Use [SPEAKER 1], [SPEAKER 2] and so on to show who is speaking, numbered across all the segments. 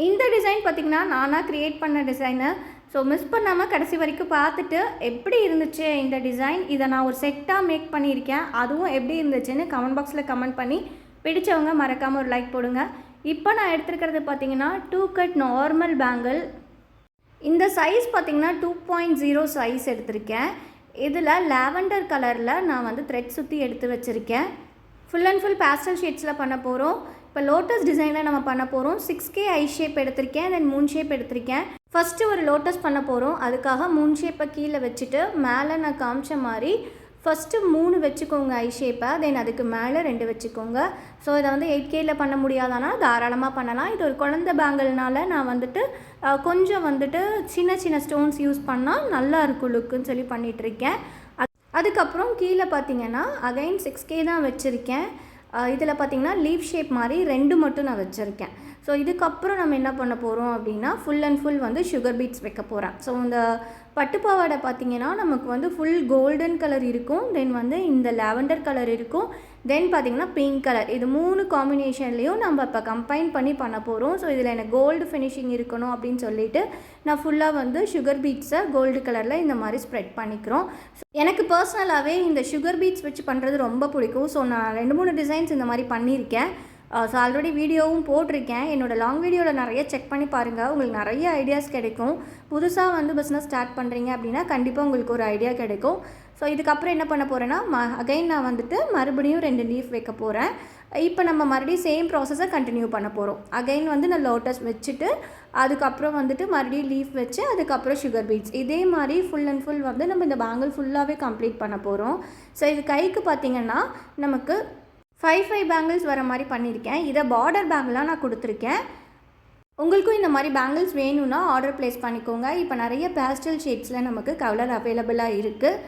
[SPEAKER 1] இந்த டிசைன் பார்த்திங்கன்னா நானாக க்ரியேட் பண்ண டிசைனு. ஸோ மிஸ் பண்ணாமல் கடைசி வரைக்கும் பார்த்துட்டு எப்படி இருந்துச்சு இந்த டிசைன், இதை நான் ஒரு செட்டாக மேக் பண்ணியிருக்கேன், அதுவும் எப்படி இருந்துச்சுன்னு கமெண்ட் பாக்ஸில் கமெண்ட் பண்ணி பிடிச்சவங்க மறக்காமல் ஒரு லைக் போடுங்க. இப்போ நான் எடுத்துருக்கிறது பார்த்திங்கன்னா 2 கட் நார்மல் பேங்கிள். இந்த சைஸ் பார்த்திங்கன்னா 2.0 சைஸ் எடுத்திருக்கேன். இதில் லாவெண்டர் கலரில் நான் வந்து த்ரெட் சுற்றி எடுத்து வச்சுருக்கேன். ஃபுல் அண்ட் ஃபுல் பேஸ்டல் ஷேட்ஸில் பண்ண போகிறோம். இப்போ லோட்டஸ் டிசைனில் நம்ம பண்ண போகிறோம். 6K ஐ ஷேப் எடுத்திருக்கேன், தென் மூன் ஷேப் எடுத்திருக்கேன். ஃபஸ்ட்டு ஒரு லோட்டஸ் பண்ண போகிறோம். அதுக்காக மூன் ஷேப்பை கீழே வச்சுட்டு மேலே நான் காமிச்ச மாதிரி ஃபஸ்ட்டு 3 வச்சுக்கோங்க ஐ ஷேப்பை, தென் அதுக்கு மேலே 2 வச்சுக்கோங்க. ஸோ இதை வந்து 8Kல பண்ண முடியாதானா தாராளமாக பண்ணலாம். இது ஒரு குழந்தை பேங்கிள்னால நான் வந்துட்டு கொஞ்சம் வந்துட்டு சின்ன சின்ன ஸ்டோன்ஸ் யூஸ் பண்ணால் நல்லா இருக்கும் லுக்குன்னு சொல்லி பண்ணிகிட்ருக்கேன். அதுக்கப்புறம் கீழே பார்த்தீங்கன்னா அகைன் 6K தான் வச்சுருக்கேன். இதில் பார்த்திங்கன்னா லீஃப் ஷேப் மாதிரி 2 மட்டும் நான் வச்சுருக்கேன். ஸோ இதுக்கப்புறம் நம்ம என்ன பண்ண போகிறோம் அப்படின்னா ஃபுல் அண்ட் ஃபுல் வந்து சுகர் பீட்ஸ் வைக்க போகிறேன். ஸோ இந்த பட்டுப்பாவாடை பார்த்திங்கன்னா நமக்கு வந்து ஃபுல் கோல்டன் கலர் இருக்கும், தென் வந்து இந்த லாவெண்டர் கலர் இருக்கும், தென் பார்த்திங்கன்னா பிங்க் கலர். இது 3 காம்பினேஷன்லேயும் நம்ம இப்போ கம்பைன் பண்ணி பண்ண போகிறோம். ஸோ இதில் எனக்கு கோல்டு ஃபினிஷிங் இருக்கணும் அப்படின்னு சொல்லிட்டு நான் ஃபுல்லாக வந்து சுகர் பீட்ஸை கோல்டு கலரில் இந்த மாதிரி ஸ்ப்ரெட் பண்ணிக்கிறோம். எனக்கு பர்சனலாகவே இந்த சுகர் பீட்ஸ் வச்சு பண்ணுறது ரொம்ப பிடிக்கும். ஸோ நான் 2-3 டிசைன்ஸ் இந்த மாதிரி பண்ணியிருக்கேன். ஸோ ஆல்ரெடி வீடியோவும் போட்டிருக்கேன். என்னோடய லாங் வீடியோவில் நிறைய செக் பண்ணி பாருங்கள், உங்களுக்கு நிறைய ஐடியாஸ் கிடைக்கும். புதுசாக வந்து பிஸ்னஸ் ஸ்டார்ட் பண்ணுறீங்க அப்படின்னா கண்டிப்பாக உங்களுக்கு ஒரு ஐடியா கிடைக்கும். ஸோ இதுக்கப்புறம் என்ன பண்ண போகிறேன்னா அகைன் நான் வந்துட்டு மறுபடியும் 2 லீஃப் வைக்க போகிறேன். இப்போ நம்ம மறுபடியும் சேம் ப்ராசஸை கண்டினியூ பண்ண போகிறோம். அகைன் வந்து நான் லோட்டஸ் வச்சுட்டு அதுக்கப்புறம் வந்துட்டு மறுபடியும் லீஃப் வச்சு அதுக்கப்புறம் சுகர் பீட்ஸ், இதே மாதிரி ஃபுல் அண்ட் ஃபுல் வந்து நம்ம இந்த பேங்கிள் ஃபுல்லாகவே கம்ப்ளீட் பண்ண போகிறோம். ஸோ இது கைக்கு பார்த்திங்கன்னா நமக்கு 5 பேங்கிள்ஸ் வர மாதிரி பண்ணியிருக்கேன். இதை பார்டர் பேங்கிளாக நான் கொடுத்துருக்கேன். உங்களுக்கும் இந்த மாதிரி பேங்கிள்ஸ் வேணும்னா ஆர்டர் ப்ளேஸ் பண்ணிக்கோங்க. இப்போ நிறைய பேஸ்டல் ஷேட்ஸில் நமக்கு கலர் அவைலபிளாக இருக்குது.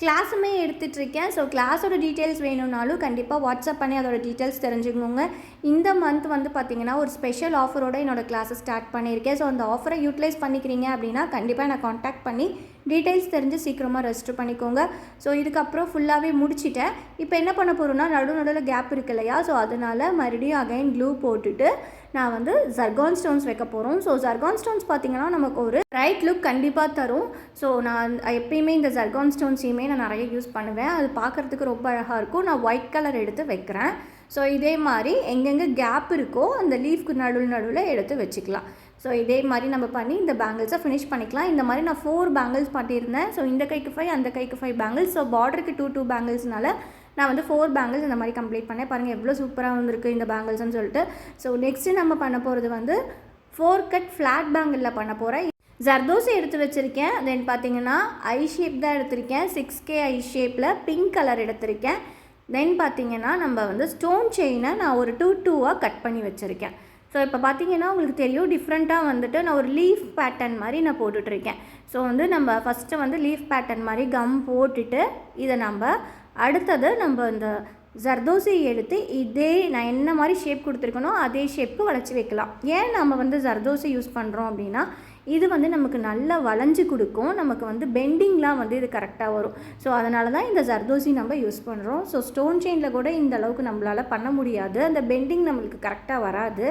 [SPEAKER 1] கிளாஸுமே எடுத்துகிட்ருக்கேன். ஸோ கிளாஸோட டீட்டெயில்ஸ் வேணும்னாலும் கண்டிப்பாக வாட்ஸ்அப் பண்ணி அதோட டீட்டெயில்ஸ் தெரிஞ்சுக்கோங்க. இந்த மந்த் வந்து பார்த்திங்கன்னா ஒரு ஸ்பெஷல் ஆஃபரோடு என்னோடய கிளாஸை ஸ்டார்ட் பண்ணியிருக்கேன். ஸோ அந்த ஆஃபரை யூட்டிலைஸ் பண்ணிக்கிறீங்க அப்படின்னா கண்டிப்பாக நான் காண்டாக்ட் பண்ணி டீட்டெயில்ஸ் தெரிஞ்சு சீக்கிரமாக ரெஜிஸ்டர் பண்ணிக்கோங்க. ஸோ இதுக்கப்புறம் ஃபுல்லாகவே முடிச்சிட்டேன். இப்போ என்ன பண்ண போகிறோன்னா நடுவில் கேப் இருக்கு இல்லையா, ஸோ அதனால் மறுபடியும் அகைன் க்ளூ போட்டுட்டு நான் வந்து ஜர்கான் ஸ்டோன்ஸ் வைக்க போகிறோம். ஸோ ஜர்கான் ஸ்டோன்ஸ் பார்த்திங்கன்னா நமக்கு ஒரு ரைட் லுக் கண்டிப்பாக தரும். ஸோ நான் எப்பயுமே இந்த ஜர்கான் ஸ்டோன்ஸையுமே நான் நிறைய யூஸ் பண்ணுவேன். அது பார்க்குறதுக்கு ரொம்ப அழகாக இருக்கும். நான் ஒயிட் கலர் எடுத்து வைக்கிறேன். ஸோ இதே மாதிரி எங்கெங்கே கேப் இருக்கோ அந்த லீஃப்க்கு நடுவில் எடுத்து வச்சுக்கலாம். ஸோ இதே மாதிரி நம்ம பண்ணி இந்த பேங்கிள்ஸை ஃபினிஷ் பண்ணிக்கலாம். இந்த மாதிரி நான் 4 பேங்கிள்ஸ் பண்ணியிருந்தேன். ஸோ இந்த கைக்கு 5 அந்த கைக்கு 5 பேங்கிள்ஸ். ஸோ பார்டருக்கு 2 பேங்கிள்ஸ்னால நான் வந்து 4 பேங்கிள்ஸ் இந்த மாதிரி கம்ப்ளீட் பண்ணேன். பாருங்கள் எவ்வளோ சூப்பராக வந்திருக்கு இந்த பேங்கிள்ஸ்னு சொல்லிட்டு. ஸோ நெக்ஸ்ட்டு நம்ம பண்ண போகிறது வந்து 4 கட் ஃப்ளாட் பேங்கிளில் பண்ண போகிறேன். ஜர்தோசி எடுத்து வச்சுருக்கேன். தென் பார்த்திங்கன்னா ஐ ஷேப் தான் எடுத்திருக்கேன். 6K ஐ ஷேப்பில் பிங்க் கலர் எடுத்திருக்கேன். தென் பார்த்திங்கன்னா நம்ம வந்து ஸ்டோன் செயினை நான் ஒரு 2-2ஆக கட் பண்ணி வச்சுருக்கேன். ஸோ இப்போ பார்த்திங்கன்னா உங்களுக்கு தெரியும் டிஃப்ரெண்ட்டாக வந்துட்டு நான் ஒரு லீஃப் பேட்டர்ன் மாதிரி நான் போட்டுட்ருக்கேன். ஸோ வந்து நம்ம ஃபஸ்ட்டு வந்து லீஃப் பேட்டர்ன் மாதிரி கம் போட்டுட்டு இதை நம்ம அடுத்தது நம்ம இந்த ஜர்தோசி எடுத்து இதே நான் என்ன மாதிரி ஷேப் கொடுத்துருக்கனோ அதே ஷேப்புக்கு வளைச்சி வைக்கலாம். ஏன் நம்ம வந்து ஜர்தோசி யூஸ் பண்ணுறோம் அப்படின்னா இது வந்து நமக்கு நல்லா வளைஞ்சு கொடுக்கும், நமக்கு வந்து பெண்டிங்லாம் வந்து இது கரெக்டாக வரும். ஸோ அதனால தான் இந்த ஜர்தோசி நம்ம யூஸ் பண்ணுறோம். ஸோ ஸ்டோன் செயினில் கூட இந்த அளவுக்கு நம்மளால் பண்ண முடியாது, அந்த பெண்டிங் நம்மளுக்கு கரெக்டாக வராது.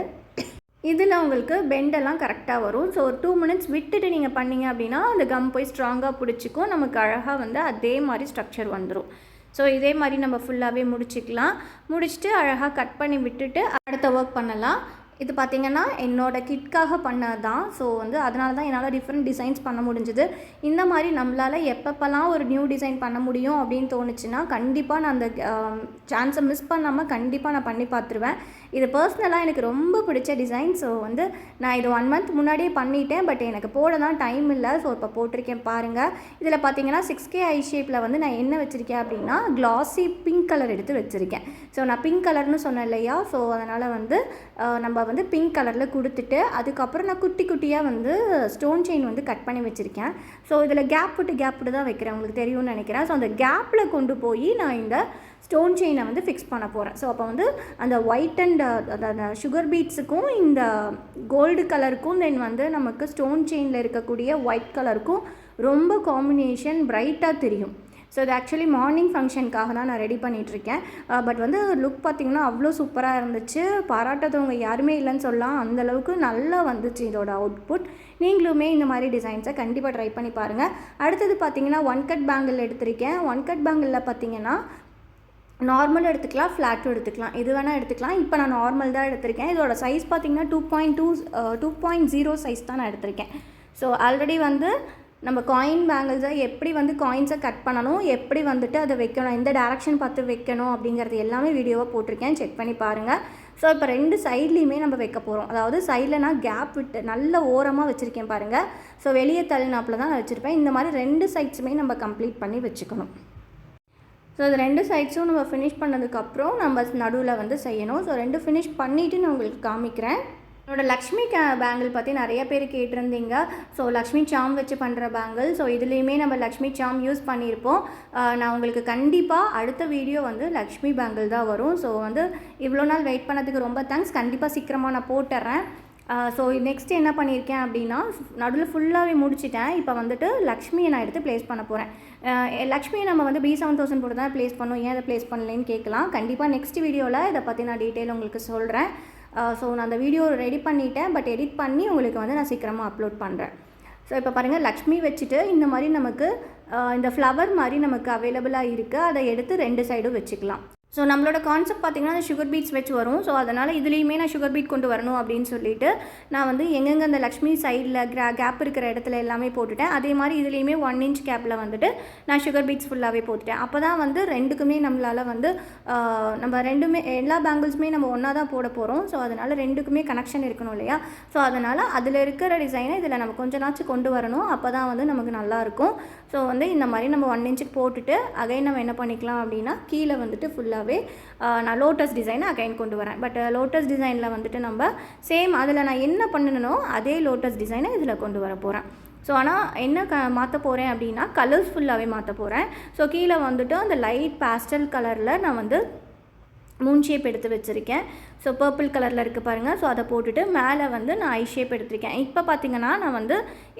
[SPEAKER 1] இதில் உங்களுக்கு பெண்டெல்லாம் கரெக்டாக வரும். ஸோ ஒரு 2 மினிட்ஸ் விட்டுட்டு நீங்கள் பண்ணிங்க அப்படின்னா அந்த கம் போய் ஸ்ட்ராங்காக பிடிச்சிக்கும், நமக்கு அழகாக வந்து அதே மாதிரி ஸ்ட்ரக்சர் வந்துடும். ஸோ இதே மாதிரி நம்ம ஃபுல்லாகவே முடிச்சுட்டு அழகாக கட் பண்ணி விட்டுட்டு அடுத்த ஒர்க் பண்ணலாம். இது பார்த்திங்கன்னா என்னோடய கிட்காக பண்ணது தான். ஸோ வந்து அதனால தான் என்னால் டிஃப்ரெண்ட் டிசைன்ஸ் பண்ண முடிஞ்சுது. இந்த மாதிரி நம்மளால் எப்பப்பெல்லாம் ஒரு நியூ டிசைன் பண்ண முடியும் அப்படின்னு தோணுச்சுன்னா கண்டிப்பாக நான் அந்த சான்ஸை மிஸ் பண்ணாமல் கண்டிப்பாக நான் பண்ணி பார்த்துருவேன். இது பர்சனலாக எனக்கு ரொம்ப பிடிச்ச டிசைன். ஸோ வந்து நான் இது 1 மந்த் முன்னாடியே பண்ணிட்டேன், பட் எனக்கு போட தான் டைம் இல்லை. ஸோ இப்போ போட்டிருக்கேன் பாருங்கள். இதில் பார்த்தீங்கன்னா 6K ஐ ஷேப்பில் வந்து நான் என்ன வச்சுருக்கேன் அப்படின்னா கிளாஸி பிங்க் கலர் எடுத்து வச்சுருக்கேன். ஸோ நான் பிங்க் கலர்னு சொன்னேன் இல்லையா, ஸோ அதனால் வந்து நம்ம வந்து பிங்க் கலரில் கொடுத்துட்டு அதுக்கப்புறம் நான் குட்டி குட்டியாக வந்து ஸ்டோன் செயின் வந்து கட் பண்ணி வச்சுருக்கேன். ஸோ இதில் கேப் விட்டு தான் வைக்கிறேன், உங்களுக்கு தெரியும்னு நினைக்கிறேன். ஸோ அந்த கேப்பில் கொண்டு போய் நான் இந்த ஸ்டோன் செயினை வந்து ஃபிக்ஸ் பண்ண போகிறேன். ஸோ அப்போ வந்து அந்த ஒயிட் அண்ட் அந்த சுகர் பீட்ஸுக்கும் இந்த கோல்டு கலருக்கும் தென் வந்து நமக்கு ஸ்டோன் செயினில் இருக்கக்கூடிய ஒயிட் கலருக்கும் ரொம்ப காம்பினேஷன் பிரைட்டாக தெரியும். ஸோ இது ஆக்சுவலி மார்னிங் ஃபங்க்ஷனுக்காக தான் நான் ரெடி பண்ணிகிட்ருக்கேன். பட் வந்து லுக் பார்த்திங்கன்னா அவ்வளோ சூப்பராக இருந்துச்சு. பாராட்டாதவங்க யாருமே இல்லைன்னு சொல்லலாம், அந்தளவுக்கு நல்லா வந்துச்சு இதோட அவுட்புட். நீங்களுமே இந்த மாதிரி டிசைன்ஸை கண்டிப்பாக ட்ரை பண்ணி பாருங்கள். அடுத்தது பார்த்திங்கன்னா ஒன் கட் பேங்கிள் எடுத்திருக்கேன். ஒன் கட் பேங்கிளில் பார்த்திங்கன்னா நார்மல் எடுத்துக்கலாம், ஃப்ளாட்டும் எடுத்துக்கலாம், இது வேணால் எடுத்துக்கலாம். இப்போ நான் நார்மல் தான் எடுத்திருக்கேன். இதோட சைஸ் பார்த்திங்கன்னா 2.0 சைஸ் தான் நான் எடுத்திருக்கேன். ஸோ ஆல்ரெடி வந்து நம்ம காயின் பேங்கிள்ஸை எப்படி வந்து காயின்ஸை கட் பண்ணணும், எப்படி வந்துட்டு அதை வைக்கணும், எந்த டேரெக்ஷன் பார்த்து வைக்கணும் அப்படிங்கிறது எல்லாமே வீடியோவாக போட்டிருக்கேன், செக் பண்ணி பாருங்கள். ஸோ இப்போ 2 சைட்லேயுமே நம்ம வைக்க போகிறோம். அதாவது சைடில் நான் கேப் விட்டு நல்ல ஓரமாக வச்சுருக்கேன் பாருங்கள். ஸோ வெளியே தள்ளினாப்பில் தான் நான் வச்சுருப்பேன். இந்த மாதிரி 2 சைட்ஸுமே நம்ம கம்ப்ளீட் பண்ணி வச்சுக்கணும். ஸோ அது 2 சைட்ஸும் நம்ம ஃபினிஷ் பண்ணதுக்கப்புறம் நம்ம நடுவில் வந்து செய்யணும். ஸோ 2 ஃபினிஷ் பண்ணிவிட்டு நான் உங்களுக்கு காமிக்கிறேன். என்னோட லக்ஷ்மி பேங்கிள் பற்றி நிறைய பேர் கேட்டிருந்தீங்க. ஸோ லக்ஷ்மி சாம் வச்சு பண்ணுற பேங்கிள். ஸோ இதுலேயுமே நம்ம லக்ஷ்மி சாம் யூஸ் பண்ணியிருப்போம். நான் உங்களுக்கு கண்டிப்பாக அடுத்த வீடியோ வந்து லக்ஷ்மி பேங்கிள் தான் வரும். ஸோ வந்து இவ்வளோ நாள் வெயிட் பண்ணதுக்கு ரொம்ப தேங்க்ஸ். கண்டிப்பாக சீக்கிரமாக நான் போட்டுறேன். ஸோ நெக்ஸ்ட்டு என்ன பண்ணியிருக்கேன் அப்படின்னா, நடுவில் ஃபுல்லாகவே முடிச்சிட்டேன். இப்போ வந்துட்டு லக்ஷ்மியை நான் எடுத்து ப்ளேஸ் பண்ண போகிறேன். லக்ஷ்மியை நம்ம வந்து B7000 போட்டு தான் ப்ளேஸ் பண்ணோம், ஏன் அதை ப்ளேஸ் பண்ணலேன்னு கேட்கலாம். கண்டிப்பாக நெக்ஸ்ட் வீடியோவில் இதை பற்றி நான் டீட்டெயில் உங்களுக்கு சொல்கிறேன். ஸோ நான் அந்த வீடியோ ரெடி பண்ணிட்டேன், பட் எடிட் பண்ணி உங்களுக்கு வந்து நான் சீக்கிரமாக அப்லோட் பண்ணுறேன். ஸோ இப்போ பாருங்கள், லக்ஷ்மி வச்சுட்டு இந்த மாதிரி நமக்கு இந்த ஃப்ளவர் மாதிரி நமக்கு அவைலபிளாக இருக்குது. அதை எடுத்து 2 சைடும் வச்சுக்கலாம். ஸோ நம்மளோட கான்செப்ட் பார்த்திங்கன்னா சுகர் பீட்ஸ் வச்சு வரும். ஸோ அதனால் இதுலேயுமே நான் சுகர் பீட் கொண்டு வரணும் அப்படின்னு சொல்லிட்டு நான் வந்து எங்கெங்கே அந்த லக்ஷ்மி சைடில் கேப் இருக்கிற இடத்துல எல்லாமே போட்டுட்டேன். அதே மாதிரி இதுலேயுமே 1 inch கேப்பில் வந்துட்டு நான் சுகர் பீட்ஸ் ஃபுல்லாகவே போட்டுட்டேன். அப்போ தான் வந்து 2க்குமே நம்மளால் வந்து நம்ம எல்லா பேங்கிள்ஸுமே நம்ம ஒன்றா தான் போட போகிறோம். ஸோ அதனால் 2க்குமே கனெக்ஷன் இருக்கணும் இல்லையா. ஸோ அதனால் அதில் இருக்கிற டிசைனை இதில் நம்ம கொஞ்ச நாச்சும் கொண்டு வரணும். அப்போ தான் வந்து நமக்கு நல்லாயிருக்கும். ஸோ வந்து இந்த மாதிரி நம்ம 1 inch போட்டுட்டு அகைன் நம்ம என்ன பண்ணிக்கலாம் அப்படின்னா, கீழே வந்துட்டு ஃபுல்லாக நான் லோட்டஸ் டிசைனை அகைன் கொண்டு வரேன். பட் லோட்டஸ் டிசைனில் வந்துட்டு நம்ம சேம் அதில் நான் என்ன பண்ணணுனோ அதே லோட்டஸ் டிசைனை இதில் கொண்டு வர போகிறேன். ஸோ ஆனால் என்ன மாற்ற போகிறேன் அப்படின்னா, கலர்ஸ் ஃபுல்லாகவே மாற்ற போகிறேன். ஸோ கீழே வந்துட்டு அந்த லைட் பேஸ்டல் கலரில் நான் வந்து மூன் ஷேப் எடுத்து வச்சுருக்கேன். ஸோ பர்பிள் கலரில் இருக்குது பாருங்கள். ஸோ அதை போட்டுட்டு மேலே வந்து நான் ஐ ஷேப் எடுத்திருக்கேன். இப்போ பார்த்திங்கன்னா நான் வந்து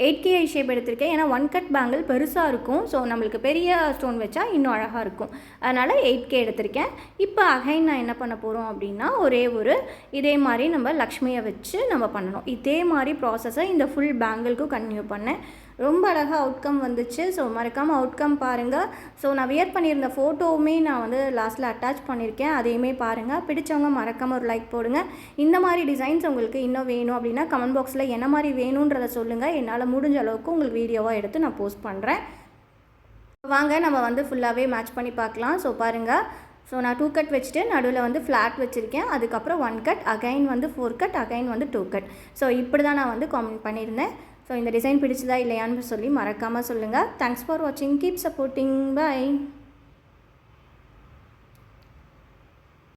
[SPEAKER 1] 8K ஐ ஷேப் எடுத்திருக்கேன். ஏன்னா 1 கட் பேங்கிள் பெருசாக இருக்கும். ஸோ நம்மளுக்கு பெரிய ஸ்டோன் வச்சா இன்னும் அழகாக இருக்கும். அதனால் 8K எடுத்திருக்கேன். இப்போ அகைன் நான் என்ன பண்ண போகிறோம் அப்படின்னா, இதே மாதிரி நம்ம லக்ஷ்மியை வச்சு நம்ம பண்ணணும். இதே மாதிரி ப்ராசஸை இந்த ஃபுல் பேங்கிளுக்கும் கன்டினியூ பண்ணேன். ரொம்ப அழகாக அவுட்கம் வந்துச்சு. ஸோ மறக்காமல் அவுட்கம் பாருங்கள். ஸோ நான் வியர் பண்ணியிருந்த ஃபோட்டோவுமே நான் வந்து லாஸ்ட்டில் அட்டாச் பண்ணியிருக்கேன், அதையுமே பாருங்கள். பிடிச்சவங்க மறக்காமல் ஒரு லைக் போடுங்க. இந்த மாதிரி டிசைன்ஸ் உங்களுக்கு இன்னும் வேணும் அப்படின்னா கமெண்ட் பாக்ஸில் என்ன மாதிரி வேணுன்றதை சொல்லுங்கள். என்னால் முடிஞ்ச அளவுக்கு உங்களுக்கு வீடியோவாக எடுத்து நான் போஸ்ட் பண்ணுறேன். வாங்க நம்ம வந்து ஃபுல்லாகவே மேட்ச் பண்ணி பார்க்கலாம். ஸோ பாருங்கள், ஸோ நான் 2 கட் வச்சுட்டு நடுவில் வந்து ஃப்ளாட் வச்சுருக்கேன். அதுக்கப்புறம் 1 கட், அகைன் வந்து 4 கட், அகைன் வந்து 2 கட். ஸோ இப்படி தான் நான் வந்து காமெண்ட் பண்ணியிருந்தேன். ஸோ இந்த டிசைன் பிடிச்சதா இல்லையான்னு சொல்லி மறக்காமல் சொல்லுங்கள். தேங்க்ஸ் ஃபார் வாட்சிங். Keep supporting. பை.